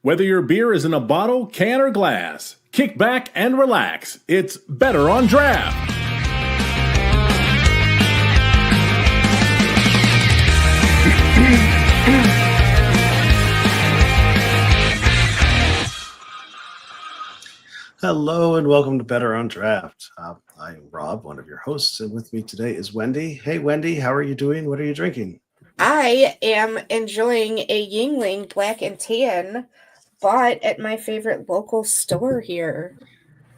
Whether your beer is in a bottle, can, or glass, kick back and relax. It's Better on Draft. Hello and welcome to Better on Draft. I am Rob, one of your hosts, and with me today is Wendy. Hey, Wendy, how are you doing? What are you drinking? I am enjoying a Yuengling Black and Tan bought at my favorite local store here.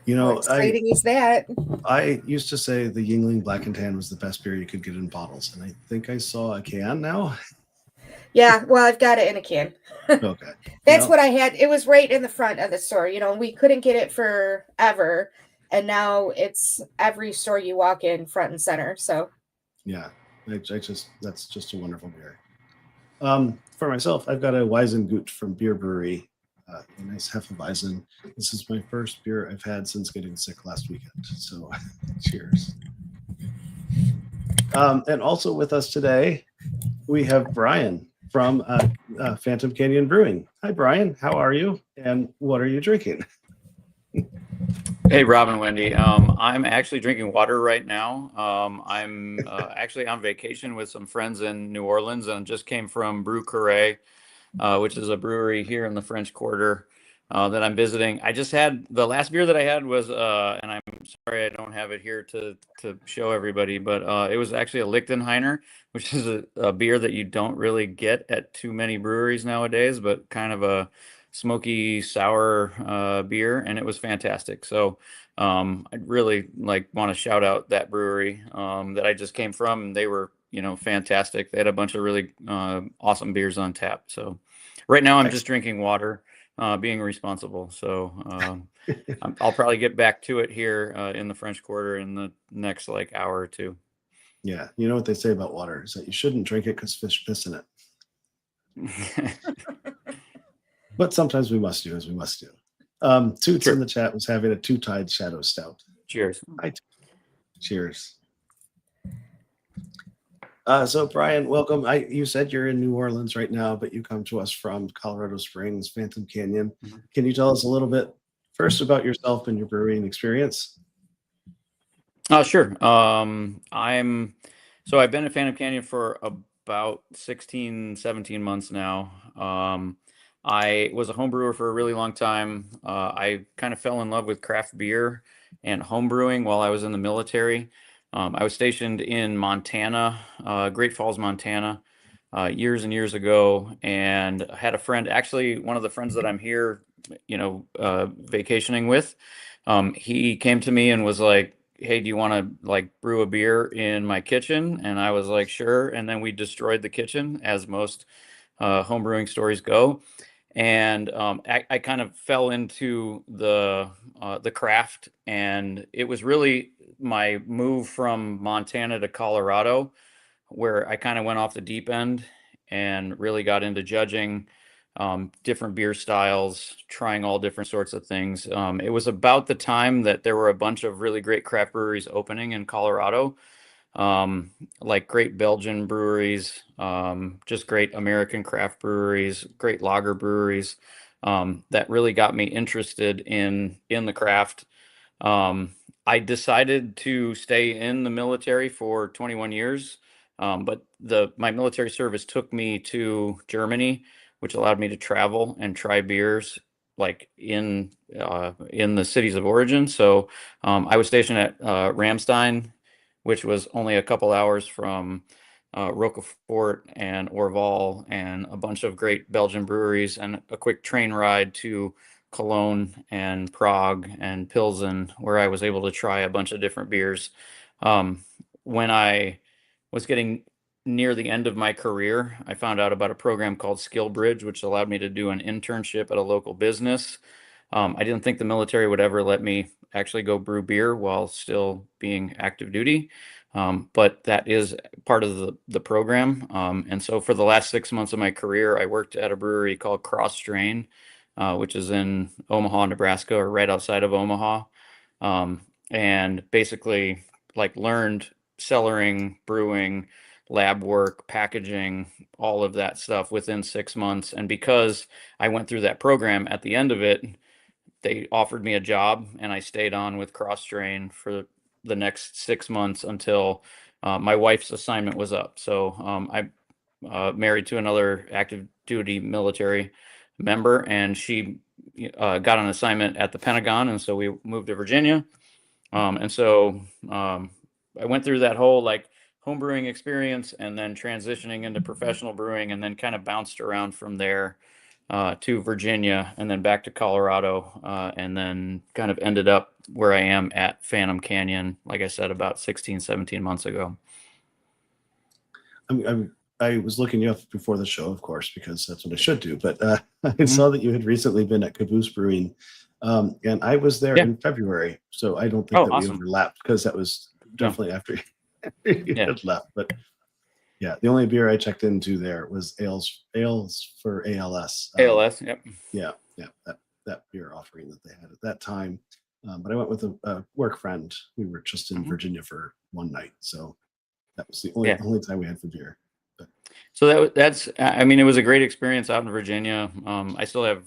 You How know, exciting is that? I used to say the Yuengling Black and Tan was the best beer you could get in bottles, and I think I saw a can now. Yeah, well, I've got it in a can. Okay. That's what I had. It was right in the front of the store. You know, we couldn't get it forever, and now it's every store you walk in, front and center. So, yeah, that's just a wonderful beer. For myself, I've got a Weizengut from Beer Brewery, a nice Hefeweizen. This is my first beer I've had since getting sick last weekend. So, cheers. And also with us today, we have Brian from Phantom Canyon Brewing. Hi, Brian. How are you? And what are you drinking? Hey, Rob and Wendy. I'm actually drinking water right now. I'm actually on vacation with some friends in New Orleans and just came from Brew Carré, which is a brewery here in the French Quarter that I'm visiting. I just had the last beer that I had was, and I'm sorry I don't have it here to show everybody, but it was actually a Lichtenheiner, which is a beer that you don't really get at too many breweries nowadays, but kind of a smoky sour beer, and it was fantastic. So I'd really want to shout out that brewery that I just came from. They were fantastic. They had a bunch of really awesome beers on tap. So right now I'm just drinking water, being responsible. So I'll probably get back to it here in the French Quarter in the next hour or two. Yeah, you know what they say about water is that you shouldn't drink it because fish piss in it. But sometimes we must do as we must do. Toots in the chat was having a two-tide shadow stout. Cheers. Cheers. So Brian, welcome. You said you're in New Orleans right now, but you come to us from Colorado Springs, Phantom Canyon. Mm-hmm. Can you tell us a little bit first about yourself and your brewing experience? Sure. I've been at Phantom Canyon for about 16, 17 months now. I was a home brewer for a really long time. I kind of fell in love with craft beer and home brewing while I was in the military. I was stationed in Montana, Great Falls, Montana, years and years ago, and I had a friend, actually one of the friends that I'm here, vacationing with. He came to me and was like, "Hey, do you want to brew a beer in my kitchen?" And I was like, "Sure." And then we destroyed the kitchen, as most home brewing stories go. And I kind of fell into the craft, and it was really my move from Montana to Colorado where I kind of went off the deep end and really got into judging different beer styles, trying all different sorts of things. It was about the time that there were a bunch of really great craft breweries opening in Colorado. Like great Belgian breweries, just great American craft breweries, great lager breweries, that really got me interested in the craft. I decided to stay in the military for 21 years, but my military service took me to Germany, which allowed me to travel and try beers in the cities of origin. So I was stationed at Ramstein, which was only a couple hours from Roquefort and Orval, and a bunch of great Belgian breweries, and a quick train ride to Cologne and Prague and Pilsen, where I was able to try a bunch of different beers. When I was getting near the end of my career, I found out about a program called Skill Bridge, which allowed me to do an internship at a local business. I didn't think the military would ever let me actually go brew beer while still being active duty. But that is part of the program. And so for the last 6 months of my career, I worked at a brewery called Cross Strain, which is in Omaha, Nebraska, or right outside of Omaha. And basically learned cellaring, brewing, lab work, packaging, all of that stuff within 6 months. And because I went through that program, at the end of it, they offered me a job, and I stayed on with Cross Train for the next 6 months until my wife's assignment was up. So I married to another active duty military member, and she got an assignment at the Pentagon, and so we moved to Virginia. And so I went through that whole like homebrewing experience, and then transitioning into professional brewing, and then kind of bounced around from there to Virginia, and then back to Colorado, and then kind of ended up where I am at Phantom Canyon, like I said, about 16, 17 months ago. I was looking you up before the show, of course, because that's what I should do. But I saw that you had recently been at Caboose Brewing, and I was there in February, so I don't think that we overlapped, because that was definitely after you had left. But yeah, the only beer I checked into there was ales for ALS. ALS, yep. Yeah, that beer offering that they had at that time. But I went with a work friend. We were just in Virginia for one night, so that was the only time we had for beer. But. So that's I mean, it was a great experience out in Virginia. I still have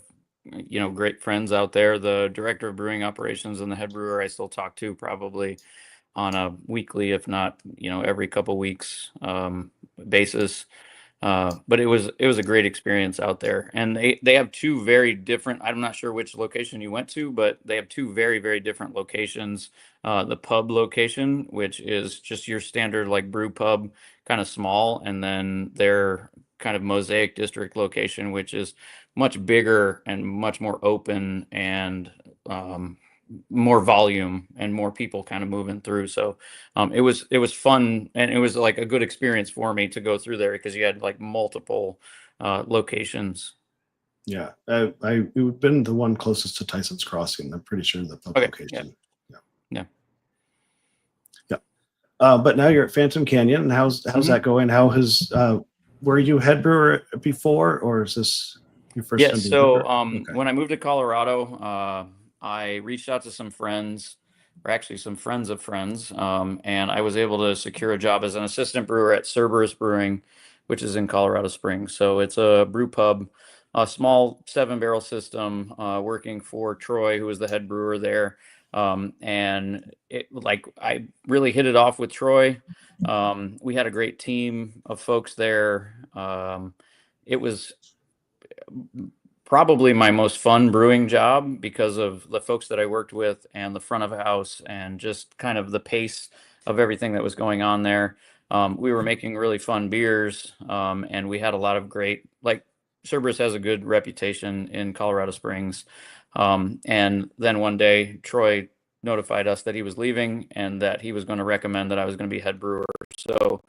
great friends out there. The director of brewing operations and the head brewer I still talk to probably on a weekly, if not every couple weeks basis. But it was a great experience out there, and they have two very different. I'm not sure which location you went to, but they have two very, very different locations. The pub location, which is just your standard like brew pub, kind of small, and then their kind of Mosaic District location, which is much bigger and much more open, and more volume and more people kind of moving through. So it was fun, and it was like a good experience for me to go through there, because you had like multiple locations. Yeah, we've been the one closest to Tyson's Crossing. I'm pretty sure the pub location. Yeah. But now you're at Phantom Canyon, and how's that going? How has were you head brewer before, or is this your first time? Yes. So when I moved to Colorado, I reached out to some friends, or actually some friends of friends, and I was able to secure a job as an assistant brewer at Cerberus Brewing, which is in Colorado Springs. So it's a brew pub, a small 7-barrel system, working for Troy, who was the head brewer there. And I really hit it off with Troy. We had a great team of folks there. It was probably my most fun brewing job because of the folks that I worked with, and the front of house, and just kind of the pace of everything that was going on there. We were making really fun beers, and we had a lot of great, like Cerberus has a good reputation in Colorado Springs. And then one day Troy notified us that he was leaving, and that he was going to recommend that I was going to be head brewer. So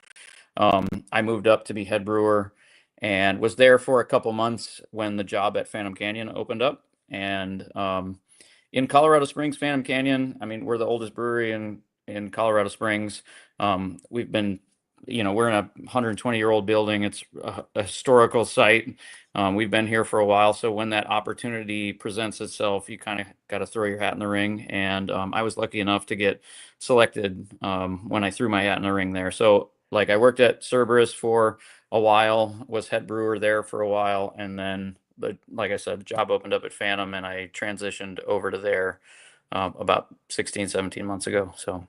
I moved up to be head brewer, and was there for a couple months when the job at Phantom Canyon opened up. And in Colorado Springs, Phantom Canyon, I mean, we're the oldest brewery in Colorado Springs. We've been, we're in a 120-year-old building. It's a historical site. We've been here for a while. So when that opportunity presents itself, you kind of got to throw your hat in the ring. And I was lucky enough to get selected when I threw my hat in the ring there. So like, I worked at Cerberus for a while, was head brewer there for a while, and then like I said, the job opened up at Phantom, and I transitioned over to there about 16, 17 months ago. So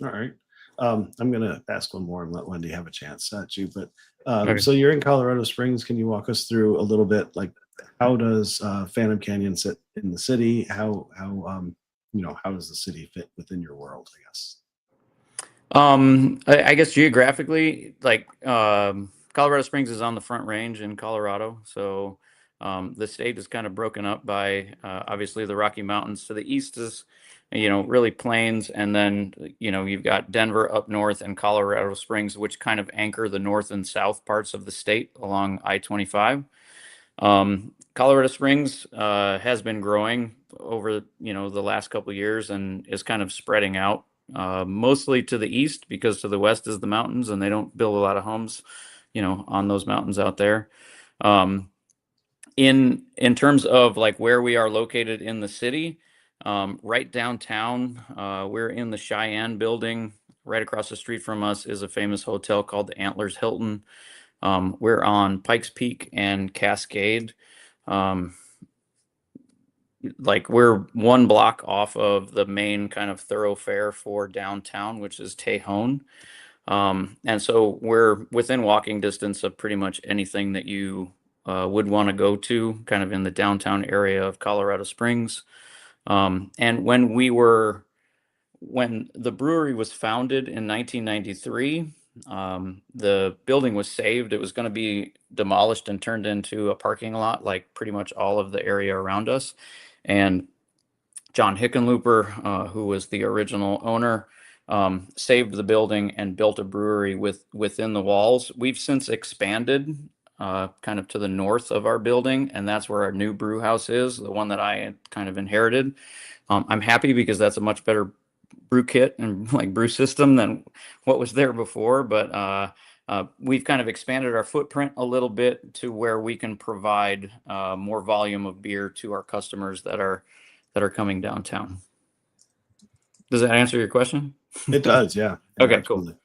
all right. I'm going to ask one more and let Wendy have a chance at you. But so you're in Colorado Springs. Can you walk us through a little bit, like, how does Phantom Canyon sit in the city? How does the city fit within your world, I guess? I guess geographically, like Colorado Springs is on the Front Range in Colorado. So the state is kind of broken up by obviously the Rocky Mountains. To the east is, really plains. And then, you've got Denver up north, and Colorado Springs, which kind of anchor the north and south parts of the state along I-25. Colorado Springs has been growing over, the last couple of years, and is kind of spreading out. Mostly to the east, because to the west is the mountains, and they don't build a lot of homes, on those mountains out there. In terms of like where we are located in the city, right downtown, we're in the Cheyenne building. right across the street from us is a famous hotel called the Antlers Hilton. We're on Pikes Peak and Cascade. Um, like we're one block off of the main kind of thoroughfare for downtown, which is Tejon. And so we're within walking distance of pretty much anything that you would want to go to, kind of in the downtown area of Colorado Springs. And when the brewery was founded in 1993, the building was saved. It was going to be demolished and turned into a parking lot, like pretty much all of the area around us. And John Hickenlooper, who was the original owner, saved the building and built a brewery within the walls. We've since expanded kind of to the north of our building, and that's where our new brew house is, the one that I kind of inherited. I'm happy because that's a much better brew kit and like brew system than what was there before. But we've kind of expanded our footprint a little bit to where we can provide more volume of beer to our customers that are coming downtown. Does that answer your question? It does, yeah. Okay, Absolutely. cool.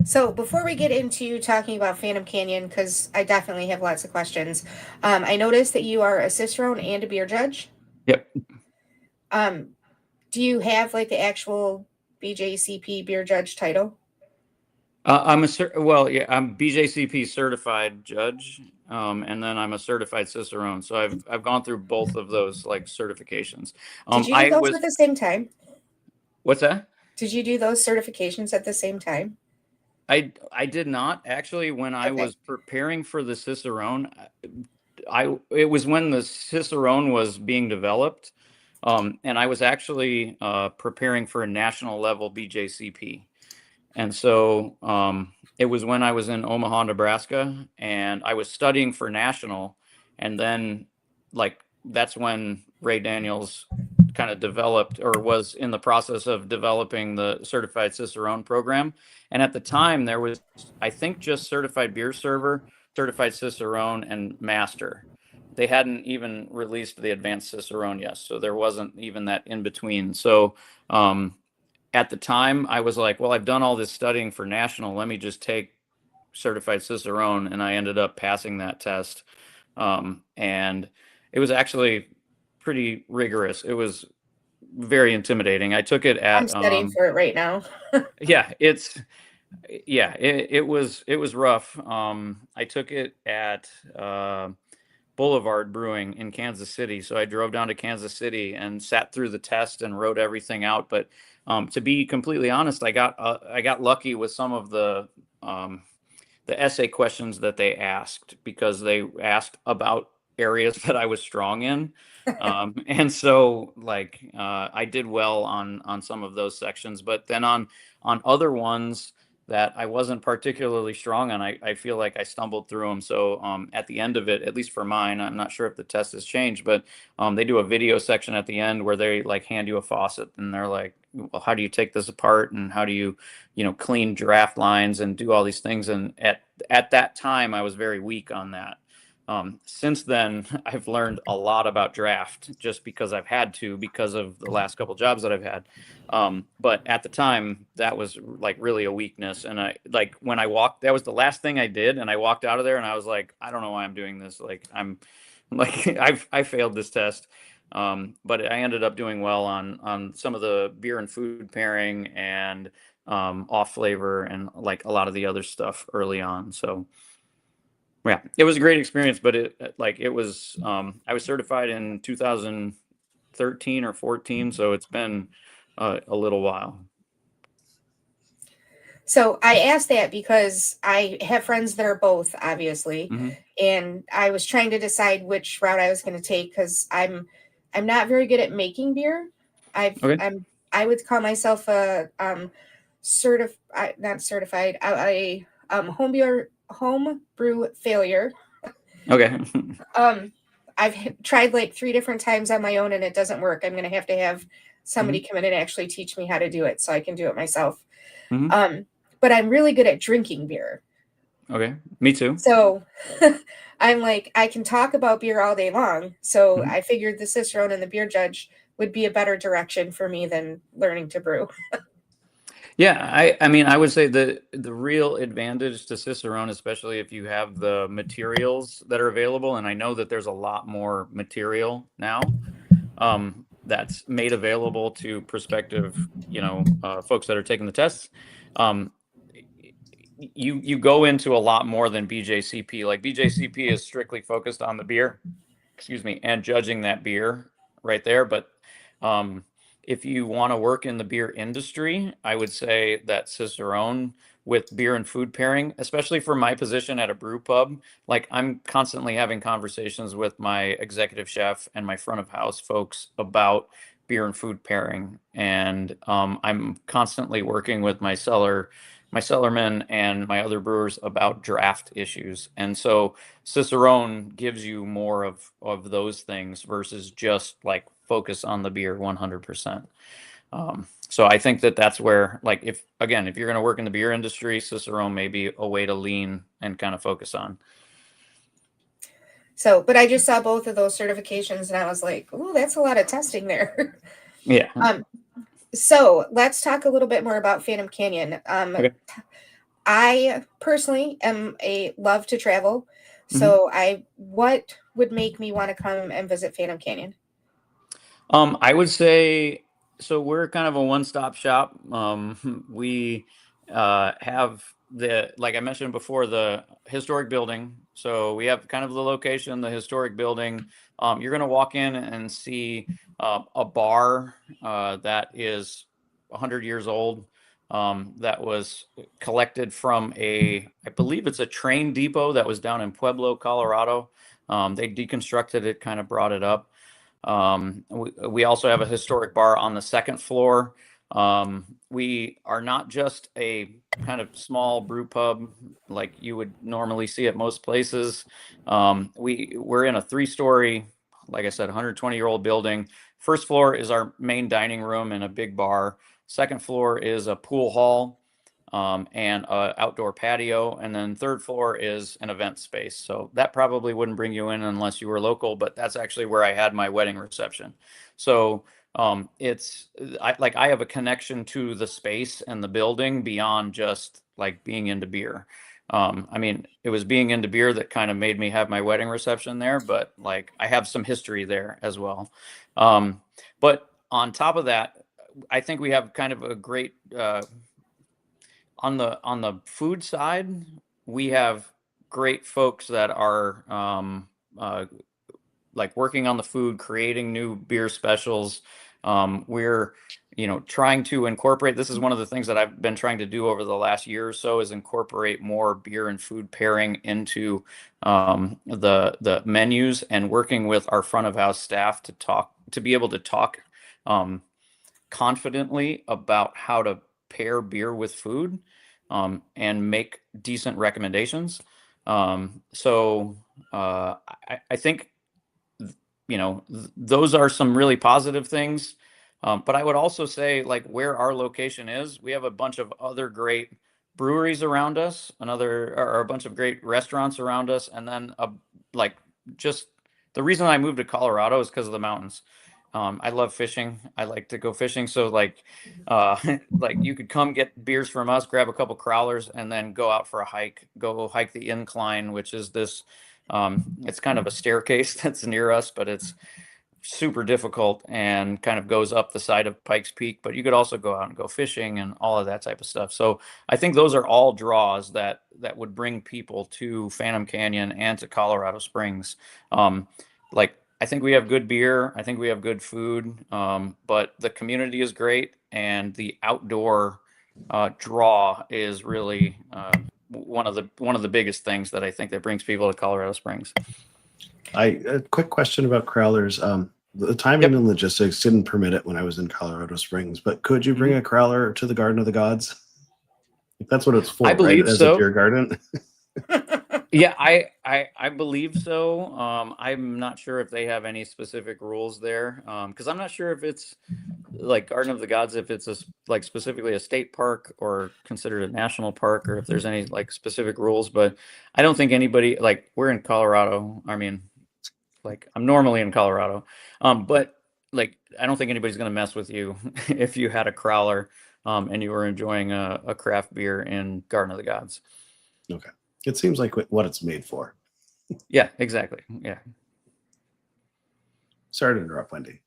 So before we get into talking about Phantom Canyon, because I definitely have lots of questions, I noticed that you are a cicerone and a beer judge. Yep. Do you have like the actual BJCP beer judge title? I'm BJCP certified judge, and then I'm a certified cicerone. So I've gone through both of those like certifications. Did you do those at the same time? What's that? Did you do those certifications at the same time? I did not actually. When I was preparing for the cicerone, it was when the cicerone was being developed, and I was actually preparing for a national level BJCP. And so it was when I was in Omaha, Nebraska, and I was studying for national. And then like that's when Ray Daniels kind of developed or was in the process of developing the certified cicerone program. And at the time there was, I think, just certified beer server, certified cicerone, and master. They hadn't even released the advanced cicerone yet. So there wasn't even that in between. So at the time I was like, well, I've done all this studying for national. Let me just take certified cicerone. And I ended up passing that test. And it was actually pretty rigorous. It was very intimidating. I took it at I'm studying for it right now. yeah, it was rough. I took it at Boulevard Brewing in Kansas City. So I drove down to Kansas City and sat through the test and wrote everything out. But to be completely honest, I got lucky with some of the essay questions that they asked, because they asked about areas that I was strong in. And so like I did well on some of those sections, but then on other ones that I wasn't particularly strong on, I feel like I stumbled through them. So at the end of it, at least for mine, I'm not sure if the test has changed, but they do a video section at the end where they like hand you a faucet and they're like, well, how do you take this apart, and how do you clean draft lines and do all these things? And at that time, I was very weak on that. Since then, I've learned a lot about draft just because I've had to, because of the last couple of jobs that I've had. But at the time, that was like really a weakness. And when I walked, that was the last thing I did. And I walked out of there and I was like, I don't know why I'm doing this. Like, I failed this test. But I ended up doing well on some of the beer and food pairing and off flavor and like a lot of the other stuff early on. So yeah, it was a great experience, but I was certified in 2013 or 14. So it's been a little while. So I asked that because I have friends that are both, obviously, and I was trying to decide which route I was going to take, because I'm not very good at making beer. I would call myself a home brew failure. Okay. I've tried like 3 different times on my own and it doesn't work. I'm going to have somebody come in and actually teach me how to do it so I can do it myself. But I'm really good at drinking beer. Okay. Me too. So I'm like, I can talk about beer all day long. So I figured the cicerone and the beer judge would be a better direction for me than learning to brew. Yeah, I mean, I would say the real advantage to Cicerone, especially if you have the materials that are available, and I know that there's a lot more material now that's made available to prospective, folks that are taking the tests. Um, you go into a lot more than BJCP. Like BJCP is strictly focused on the beer, excuse me, and judging that beer right there. But if you want to work in the beer industry, I would say that Cicerone with beer and food pairing, especially for my position at a brew pub, like I'm constantly having conversations with my executive chef and my front of house folks about beer and food pairing. And I'm constantly working with my cellarmen and my other brewers about draft issues. And so Cicerone gives you more of those things versus just like focus on the beer 100%. So I think that that's where, like, if you're going to work in the beer industry, Cicerone may be a way to lean and kind of focus on. So, but I just saw both of those certifications and I was like, oh, that's a lot of testing there. Yeah. So let's talk a little bit more about Phantom Canyon. Okay. I personally love to travel. So what would make me want to come and visit Phantom Canyon? I would say, so we're kind of a one-stop shop. We have like I mentioned before, the historic building. So we have kind of the location, the historic building. You're going to walk in and see a bar that is 100 years old. That was collected from I believe it's a train depot that was down in Pueblo, Colorado. They deconstructed it, kind of brought it up. We also have a historic bar on the second floor. We are not just a kind of small brew pub like you would normally see at most places. We're in a 3-story, like I said, 120-year-old building. First floor is our main dining room and a big bar. Second floor is a pool hall and an outdoor patio. And then third floor is an event space. So that probably wouldn't bring you in unless you were local, but that's actually where I had my wedding reception. So I have a connection to the space and the building beyond just like being into beer. I mean, it was being into beer that kind of made me have my wedding reception there, but like I have some history there as well. But on top of that, I think we have kind of a great, on the food side, we have great folks that are like working on the food, creating new beer specials. We're trying to incorporate, this is one of the things that I've been trying to do over the last year or so, is incorporate more beer and food pairing into the menus, and working with our front of house staff to be able to talk confidently about how to pair beer with food and make decent recommendations. So I think those are some really positive things. But I would also say, like, where our location is, we have a bunch of other great breweries around us, or a bunch of great restaurants around us, and then just the reason I moved to Colorado is because of the mountains. I love fishing. I like to go fishing. So like you could come get beers from us, grab a couple crowlers, and then go out for a hike. Go hike the incline, which is this. It's kind of a staircase that's near us, but it's super difficult and kind of goes up the side of Pikes Peak. But you could also go out and go fishing and all of that type of stuff. So I think those are all draws that would bring people to Phantom Canyon and to Colorado Springs. I think we have good beer. I think we have good food, but the community is great, and the outdoor draw is really one of the biggest things that I think that brings people to Colorado Springs. A quick question about crowlers. The timing and logistics didn't permit it when I was in Colorado Springs, but could you bring a crowler to the Garden of the Gods? If that's what it's for, I believe right? so. As a beer garden. Yeah, I believe so. I'm not sure if they have any specific rules there, because I'm not sure if it's like Garden of the Gods, if it's like specifically a state park or considered a national park, or if there's any like specific rules. But I don't think anybody, like, we're in Colorado. I mean, like, I'm normally in Colorado, but like, I don't think anybody's going to mess with you if you had a crowler and you were enjoying a craft beer in Garden of the Gods. Okay. It seems like what it's made for. Yeah, exactly. Yeah. Sorry to interrupt, Wendy.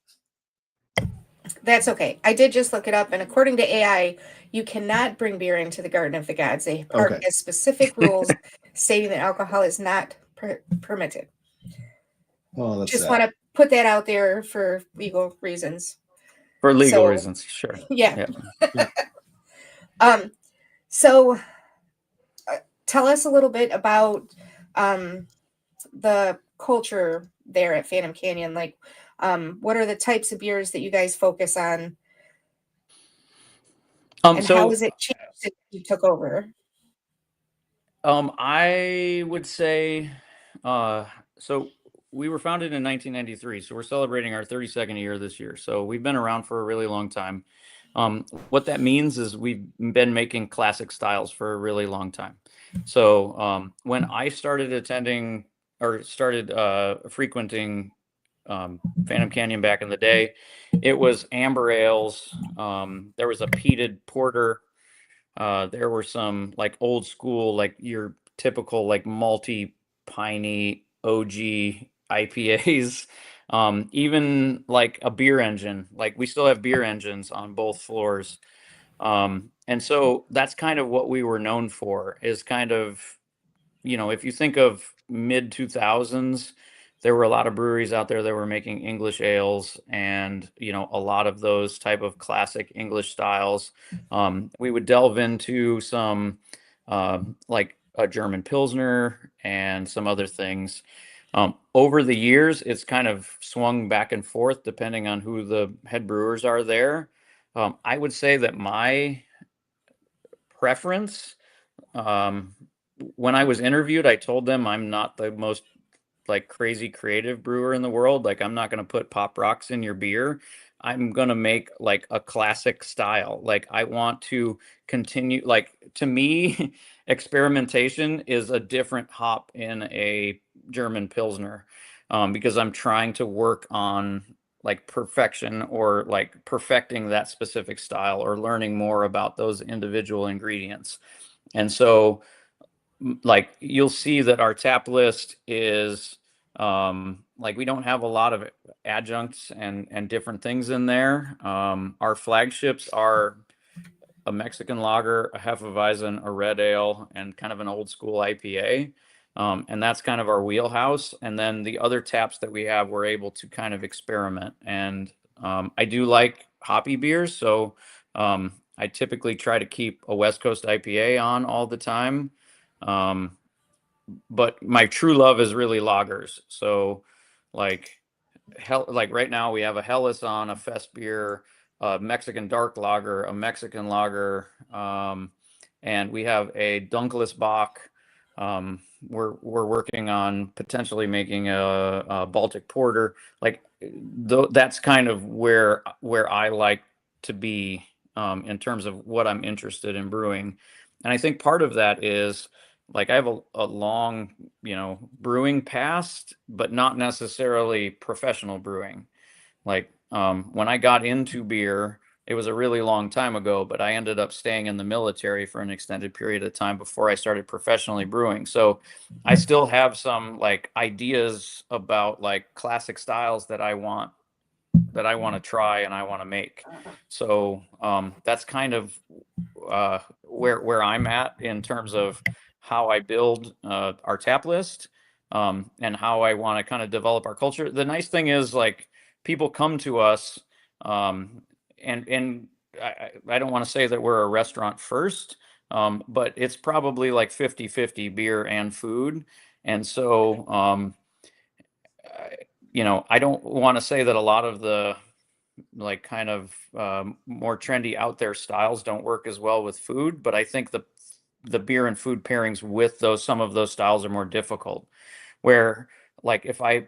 That's okay. I did just look it up, and according to AI, you cannot bring beer into the Garden of the Gods. They park Okay. has specific rules stating that alcohol is not permitted. Oh, that's Just sad. want to put that out there for legal reasons. For legal So, reasons, sure. Yeah. Yeah. So tell us a little bit about the culture there at Phantom Canyon. Like, what are the types of beers that you guys focus on, and how has it changed since you took over? I would say, so we were founded in 1993, so we're celebrating our 32nd year this year. So we've been around for a really long time. What that means is we've been making classic styles for a really long time. So when I started attending or started frequenting Phantom Canyon back in the day, it was amber ales. There was a peated porter. There were some like old school, like your typical like malty, piney OG IPAs. Even like a beer engine. Like we still have beer engines on both floors. And so that's kind of what we were known for, is kind of, if you think of mid 2000s, there were a lot of breweries out there that were making English ales and, a lot of those type of classic English styles. We would delve into some like a German Pilsner and some other things. Over the years, it's kind of swung back and forth depending on who the head brewers are there. I would say that my preference, um, when I was interviewed, I told them I'm not the most like crazy creative brewer in the world. Like I'm not going to put pop rocks in your beer. I'm going to make like a classic style. Like I want to continue, like to me, experimentation is a different hop in a German Pilsner, because I'm trying to work on like perfection or like perfecting that specific style or learning more about those individual ingredients. And so like you'll see that our tap list is like we don't have a lot of adjuncts and different things in there. Our flagships are a Mexican lager, a Hefeweizen, a red ale, and kind of an old school IPA. And that's kind of our wheelhouse. And then the other taps that we have, we're able to kind of experiment. And I do like hoppy beers, so I typically try to keep a West Coast IPA on all the time. But my true love is really lagers. So like like right now we have a Helles on, a Fest beer, a Mexican dark lager, a Mexican lager, and we have a Dunkless Bock. We're working on potentially making a Baltic Porter. Like that's kind of where I like to be in terms of what I'm interested in brewing. And I think part of that is like I have a long, brewing past, but not necessarily professional brewing. Like when I got into beer, it was a really long time ago, but I ended up staying in the military for an extended period of time before I started professionally brewing. So I still have some like ideas about like classic styles that I want to try and I want to make. So that's kind of where I'm at in terms of how I build our tap list, and how I want to kind of develop our culture. The nice thing is like people come to us, and I don't want to say that we're a restaurant first, but it's probably like 50-50 beer and food. And so, I don't want to say that a lot of the like kind of more trendy out there styles don't work as well with food, but I think the beer and food pairings with some of those styles are more difficult. Where like if a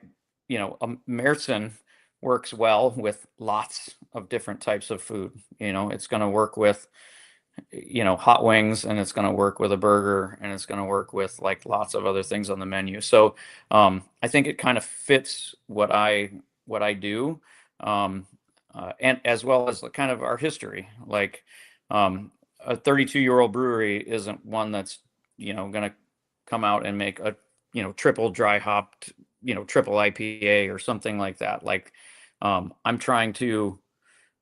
Märzen works well with lots of different types of food. It's going to work with hot wings, and it's going to work with a burger, and it's going to work with like lots of other things on the menu. So I think it kind of fits what I do. and as well as kind of our history. Like a 32-year-old brewery isn't one that's, going to come out and make a, triple dry hopped, triple IPA or something like that. Like I'm trying to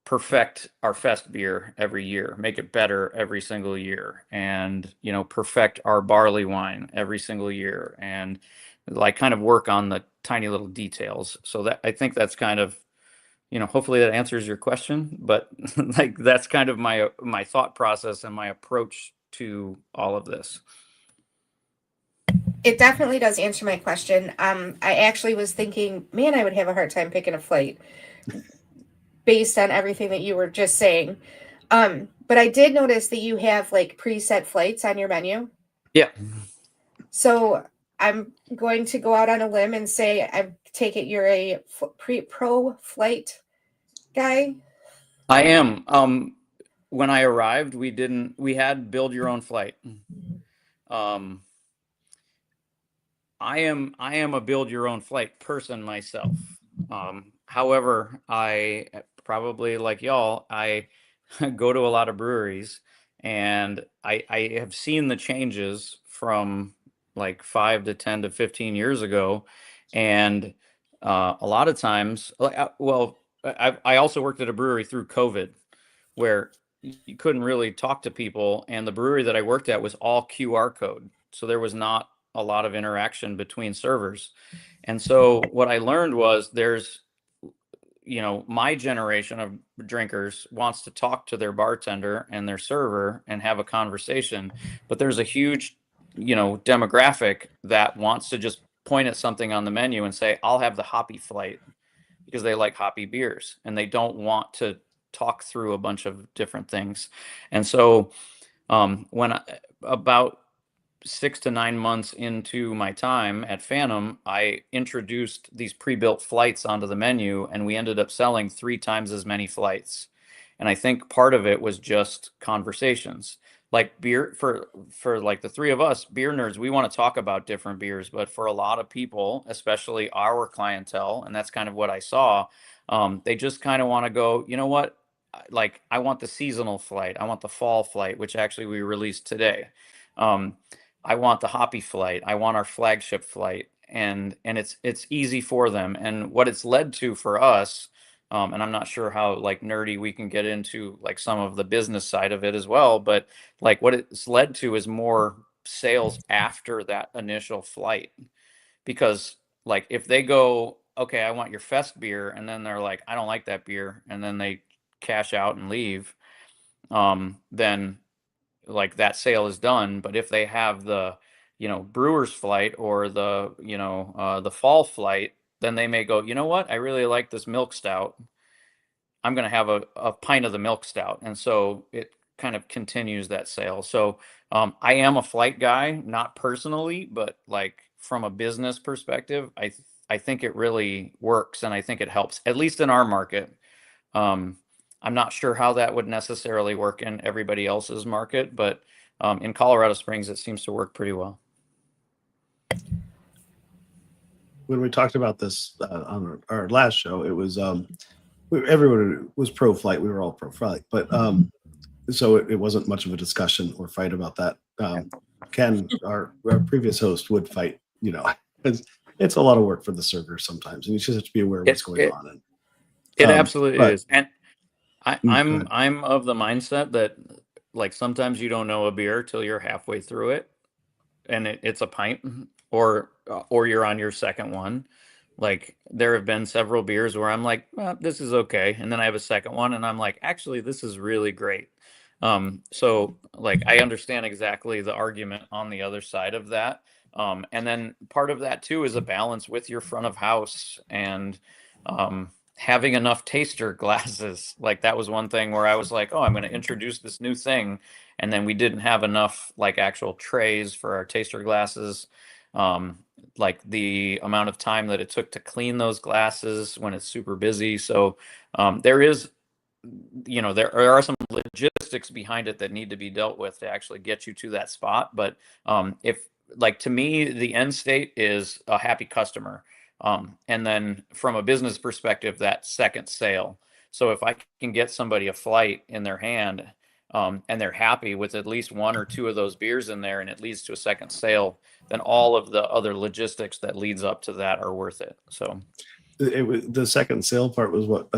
perfect our fest beer every year, make it better every single year, and perfect our barley wine every single year, and like kind of work on the tiny little details. So that, I think that's kind of, hopefully that answers your question, but like that's kind of my thought process and my approach to all of this. It definitely does answer my question. I actually was thinking, man, I would have a hard time picking a flight based on everything that you were just saying. But I did notice that you have like preset flights on your menu. Yeah. So I'm going to go out on a limb and say, I take it you're a pro flight guy. I am. When I arrived, we had build your own flight. I am a build your own flight person myself. However, I probably like y'all, I go to a lot of breweries, and I have seen the changes from like 5 to 10 to 15 years ago. And a lot of times, I also worked at a brewery through COVID where you couldn't really talk to people. And the brewery that I worked at was all QR code. So there was not a lot of interaction between servers. And so what I learned was there's, my generation of drinkers wants to talk to their bartender and their server and have a conversation, but there's a huge, demographic that wants to just point at something on the menu and say, I'll have the hoppy flight, because they like hoppy beers and they don't want to talk through a bunch of different things. And so about 6 to 9 months into my time at Phantom, I introduced these pre-built flights onto the menu, and we ended up selling 3 times as many flights. And I think part of it was just conversations. Like beer, for like the three of us beer nerds, we want to talk about different beers, but for a lot of people, especially our clientele, and that's kind of what I saw, they just kind of want to go, you know what? Like, I want the seasonal flight. I want the fall flight, which actually we released today. I want the hoppy flight. I want our flagship flight, and it's easy for them. And what it's led to for us, and I'm not sure how like nerdy we can get into like some of the business side of it as well, but like what it's led to is more sales after that initial flight. Because like if they go, okay, I want your fest beer, and then they're like, I don't like that beer, and then they cash out and leave, then like that sale is done. But if they have the, brewer's flight or the, the fall flight, then they may go, you know what, I really like this milk stout. I'm going to have a pint of the milk stout. And so it kind of continues that sale. So I am a flight guy, not personally, but like from a business perspective, I think it really works, and I think it helps, at least in our market. I'm not sure how that would necessarily work in everybody else's market, but in Colorado Springs, it seems to work pretty well. When we talked about this on our last show, it was everyone was pro flight. We were all pro flight, but so it wasn't much of a discussion or fight about that. Ken, our previous host, would fight. It's a lot of work for the server sometimes, and you just have to be aware of what's going on. And, it absolutely is. And I'm of the mindset that like sometimes you don't know a beer till you're halfway through it, and it's a pint, or you're on your second one. Like there have been several beers where I'm like, well, this is okay, and then I have a second one, and I'm like, actually, this is really great. So like I understand exactly the argument on the other side of that. And then part of that too is a balance with your front of house, and having enough taster glasses. Like that was one thing where I was like, oh, I'm going to introduce this new thing. And then we didn't have enough like actual trays for our taster glasses. Like the amount of time that it took to clean those glasses when it's super busy. So there is, there are some logistics behind it that need to be dealt with to actually get you to that spot. But if like, to me, the end state is a happy customer. And then from a business perspective, that second sale. So if I can get somebody a flight in their hand, and they're happy with at least one or two of those beers in there, and it leads to a second sale, then all of the other logistics that leads up to that are worth it. So It was the second sale part was what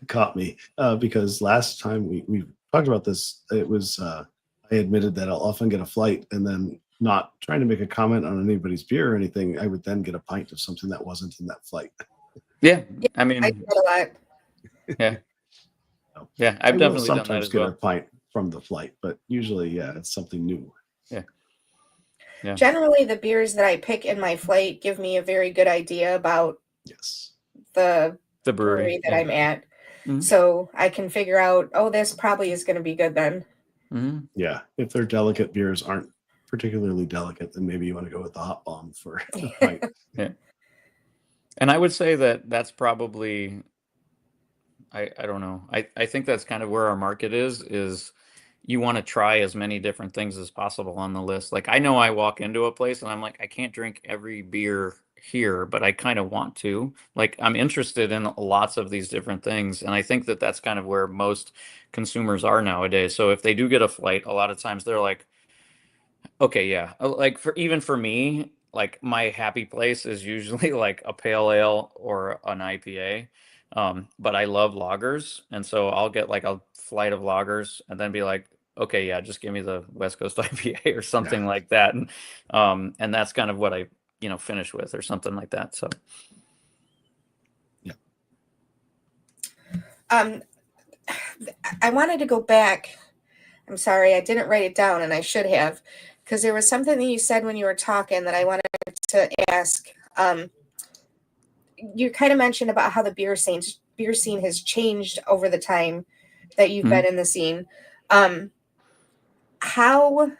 caught me, because last time we talked about this, it was I admitted that I'll often get a flight, and then not trying to make a comment on anybody's beer or anything, I would then get a pint of something that wasn't in that flight. yeah, I I mean, do it a lot. yeah, So yeah, I I've will definitely done that sometimes as get a well. pint from the flight, but usually, yeah, it's something new. Yeah. Generally, the beers that I pick in my flight give me a very good idea about Yes. the The brewery brewery. that Yeah. I'm at. Mhm. So I can figure out, oh, this probably is going to be good then. Mhm. Yeah. If their delicate beers aren't particularly delicate, then maybe you want to go with the hot bomb for a pint. And I would say that that's probably, I don't know. I think that's kind of where our market is you want to try as many different things as possible on the list. Like I know I walk into a place and I'm like, I can't drink every beer here, but I kind of want to. Like I'm interested in lots of these different things. And I think that that's kind of where most consumers are nowadays. So if they do get a flight, a lot of times they're like, okay, yeah. Like for me, like my happy place is usually like a pale ale or an IPA. But I love lagers, and so I'll get like a flight of lagers and then be like, okay, yeah, just give me the West Coast IPA or something like that. And that's kind of what I, finish with or something like that. So Um, I wanted to go back. I'm sorry, I didn't write it down, and I should have, because there was something that you said when you were talking that I wanted to ask. You kind of mentioned about how the beer scene has changed over the time that you've been in the scene. How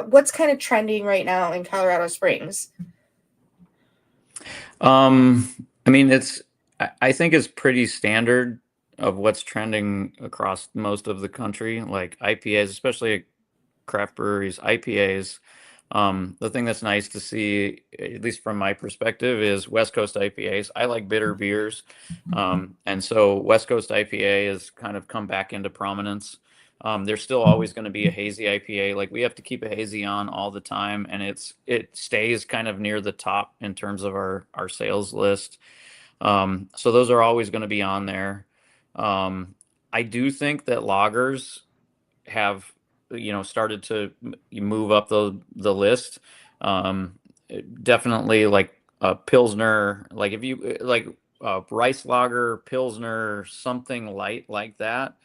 what's kind of trending right now in Colorado Springs? I mean, I think it's pretty standard of what's trending across most of the country, like IPAs, especially craft breweries, IPAs. The thing that's nice to see, at least from my perspective, is West Coast IPAs. I like bitter beers. And so West Coast IPA has kind of come back into prominence. There's still always going to be a hazy IPA. Like we have to keep a hazy on all the time, and it stays kind of near the top in terms of our sales list. So those are always going to be on there. I do think that lagers have started to move up the list. Um, Definitely like a pilsner, like if you like rice lager, pilsner, something light like that,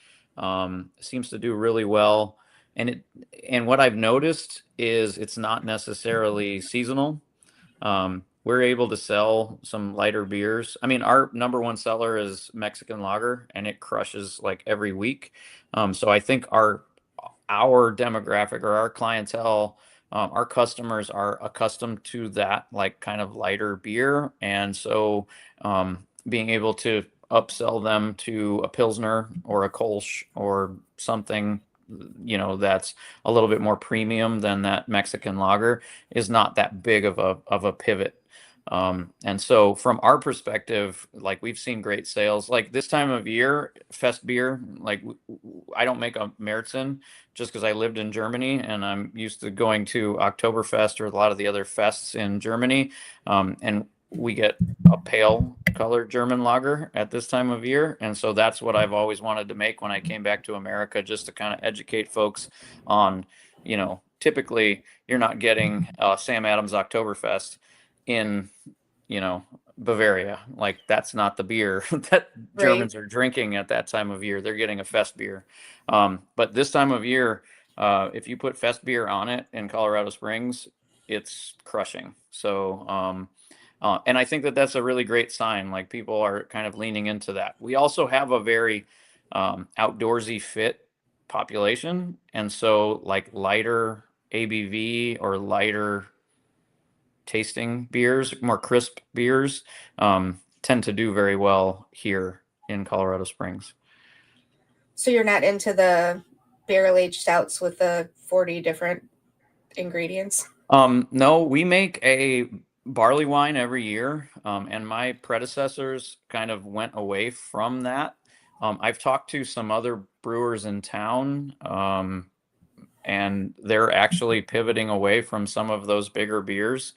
seems to do really well. And what I've noticed is it's not necessarily seasonal. We're able to sell some lighter beers. I mean, our number one seller is Mexican lager, and it crushes like every week. So I think our demographic or our clientele, our customers are accustomed to that like kind of lighter beer, and so being able to upsell them to a pilsner or a Kolsch or something, that's a little bit more premium than that Mexican lager is not that big of a pivot. And so from our perspective, like we've seen great sales. Like this time of year, fest beer, like I don't make a Märzen just because I lived in Germany and I'm used to going to Oktoberfest or a lot of the other fests in Germany. And we get a pale colored German lager at this time of year. And so that's what I've always wanted to make when I came back to America, just to kind of educate folks on, typically you're not getting Sam Adams Oktoberfest in, Bavaria. Like that's not the beer that Right. Germans are drinking at that time of year. They're getting a fest beer. But this time of year, if you put fest beer on it in Colorado Springs, it's crushing. So, and I think that that's a really great sign. Like people are kind of leaning into that. We also have a very outdoorsy fit population. And so like lighter ABV or lighter tasting beers, more crisp beers, tend to do very well here in Colorado Springs. So you're not into the barrel aged stouts with the 40 different ingredients? No, we make a barley wine every year, and my predecessors kind of went away from that. I've talked to some other brewers in town, and they're actually pivoting away from some of those bigger beers.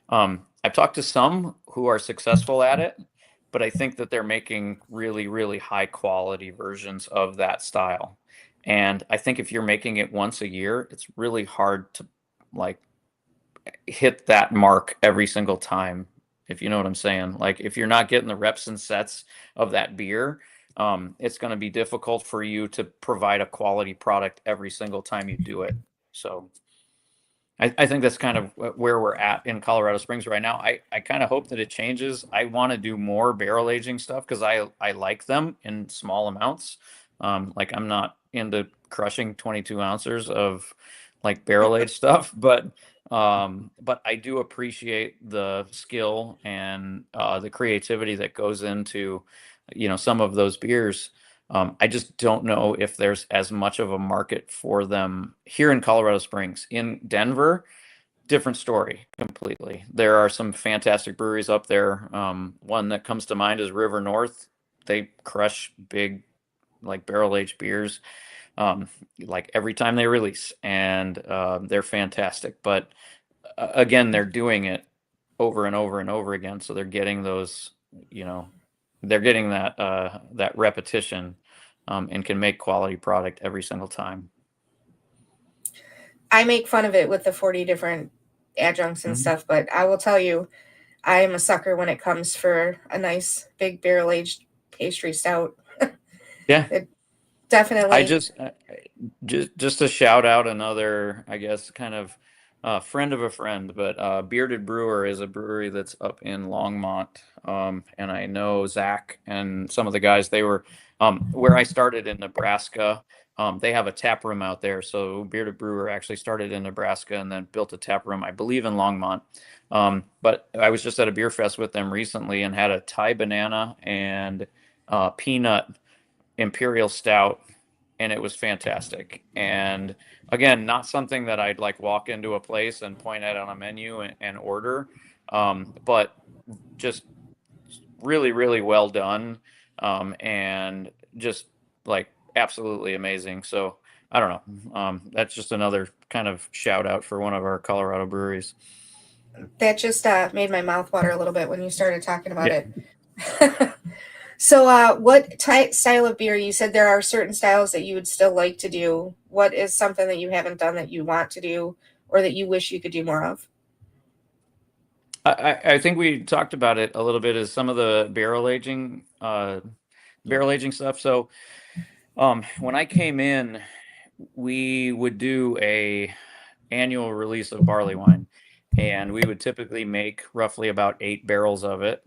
I've talked to some who are successful at it, but I think that they're making really, really high quality versions of that style. And I think if you're making it once a year, it's really hard to like hit that mark every single time, if you know what I'm saying. Like if you're not getting the reps and sets of that beer, it's going to be difficult for you to provide a quality product every single time you do it. So I think that's kind of where we're at in Colorado Springs right now. I kind of hope that it changes. I want to do more barrel aging stuff because I like them in small amounts. Like I'm not into crushing 22 ounces of like barrel aged stuff, but I do appreciate the skill and the creativity that goes into, some of those beers. I just don't know if there's as much of a market for them here in Colorado Springs. In Denver, different story completely. There are some fantastic breweries up there. One that comes to mind is River North. They crush big, like barrel aged beers, like every time they release, and they're fantastic. But again, they're doing it over and over and over again, so they're getting those, they're getting that repetition, and can make quality product every single time. I make fun of it with the 40 different adjuncts and stuff, but I will tell you, I am a sucker when it comes for a nice big barrel aged pastry stout. Yeah. Definitely. I just to shout out another, I guess, kind of friend of a friend, but Bearded Brewer is a brewery that's up in Longmont, and I know Zach and some of the guys. They were where I started in Nebraska. They have a tap room out there, so Bearded Brewer actually started in Nebraska and then built a tap room, I believe, in Longmont. But I was just at a beer fest with them recently and had a Thai banana and peanut imperial stout, and it was fantastic. And again, not something that I'd like walk into a place and point at on a menu and order, but just really, really well done, and just like absolutely amazing. So I don't know. That's just another kind of shout out for one of our Colorado breweries. That just made my mouth water a little bit when you started talking about Yeah. it. So, what style of beer? You said there are certain styles that you would still like to do. What is something that you haven't done that you want to do, or that you wish you could do more of? I think we talked about it a little bit as some of the barrel aging stuff. So when I came in, we would do a annual release of barley wine, and we would typically make roughly about 8 barrels of it,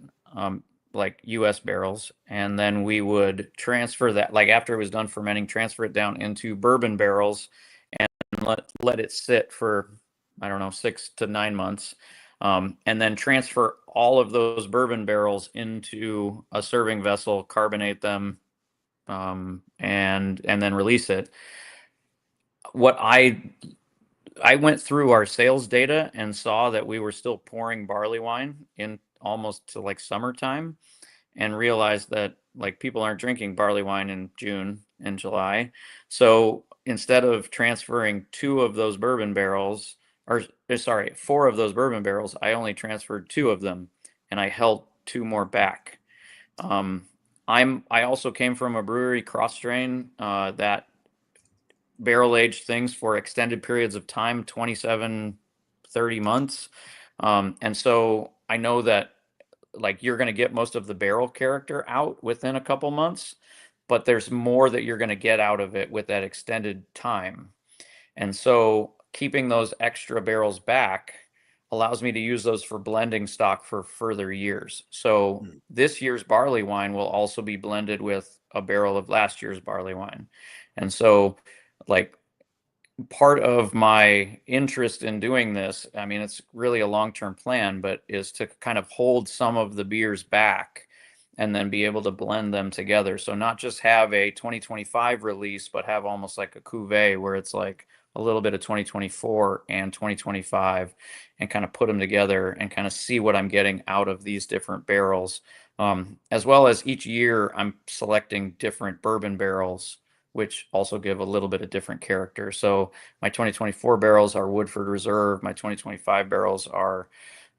like US barrels, and then we would transfer that, like after it was done fermenting, transfer it down into bourbon barrels and let it sit for, I don't know, 6 to 9 months, and then transfer all of those bourbon barrels into a serving vessel, carbonate them, and then release it. What I went through our sales data and saw that we were still pouring barley wine in almost to like summertime, and realized that like people aren't drinking barley wine in June and July. So instead of transferring 4 of those bourbon barrels, I only transferred 2 of them, and I held 2 more back. I also came from a brewery cross strain that barrel aged things for extended periods of time, 27, 30 months. And so I know that like you're going to get most of the barrel character out within a couple months, but there's more that you're going to get out of it with that extended time. And so keeping those extra barrels back allows me to use those for blending stock for further years. So this year's barley wine will also be blended with a barrel of last year's barley wine. And so like part of my interest in doing this, I mean, it's really a long-term plan, but is to kind of hold some of the beers back and then be able to blend them together. So not just have a 2025 release, but have almost like a cuvee where it's like a little bit of 2024 and 2025 and kind of put them together and kind of see what I'm getting out of these different barrels. As well as each year I'm selecting different bourbon barrels, which also give a little bit of different character. So my 2024 barrels are Woodford Reserve. My 2025 barrels are